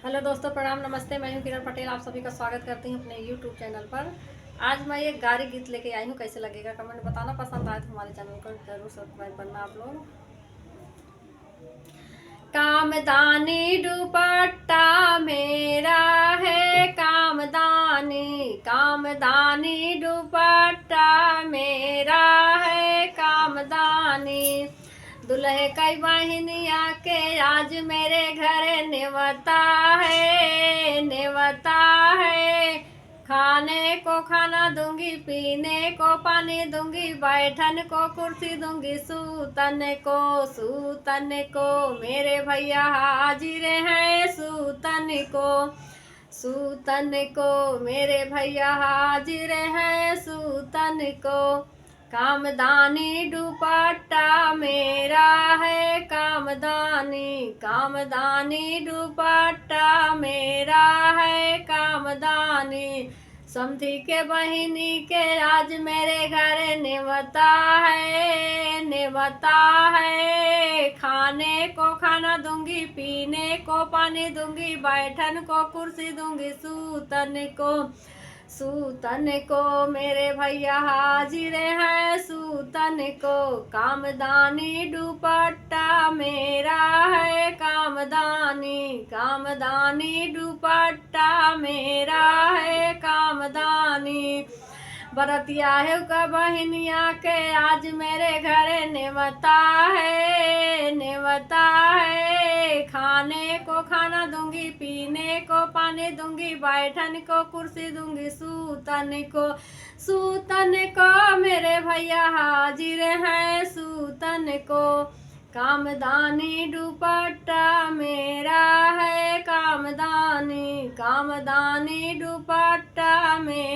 Hello दोस्तों, प्रणाम, नमस्ते। मैं हूं किरण पटेल। आप सभी का स्वागत करती हूं अपने यूट्यूब चैनल पर। आज मैं एक गारी गीत लेके आई हूं। कैसे लगेगा कमेंट बताना। पसंद आए तो हमारे चैनल को जरूर सब्सक्राइब करना आप लोग। कामदानी दुपट्टा मेरा है, कामदानी कामदानी दुपट्टा मेरा है, कामदानी दुल्हे कई बहनिया के आज मेरे घर नेवता है, नेवता है। खाने को खाना दूंगी, पीने को पानी दूंगी, बैठन को कुर्सी दूंगी, सूतन को मेरे भैया हाजिर हैं, सूतन को मेरे भैया हाजिर हैं, सूतन को। कामदानी दुपट्टा मेरा है, कामदानी दुपट्टा मेरा है, कामदानी। समधी के बहिनी के आज मेरे घर नेवता है, नेवता है। खाने को खाना दूंगी, पीने को पानी दूंगी, बैठन को कुर्सी दूंगी, सूतन को मेरे भैया हाजिर हैं, सूतन को। कामदानी दुपट्टा मेरा है, कामदानी दुपट्टा मेरा है, कामदानी। बरतिया है का बहनिया के आज मेरे घर नेवता है, नेवता है। खाने को खाना दूंगी, पीने को पानी दूंगी, बैठन को कुर्सी दूंगी, सूतन को मेरे भैया हाजिर हैं, सूतन को। कामदानी दुपट्टा मेरा है, कामदानी दुपट्टा मेरा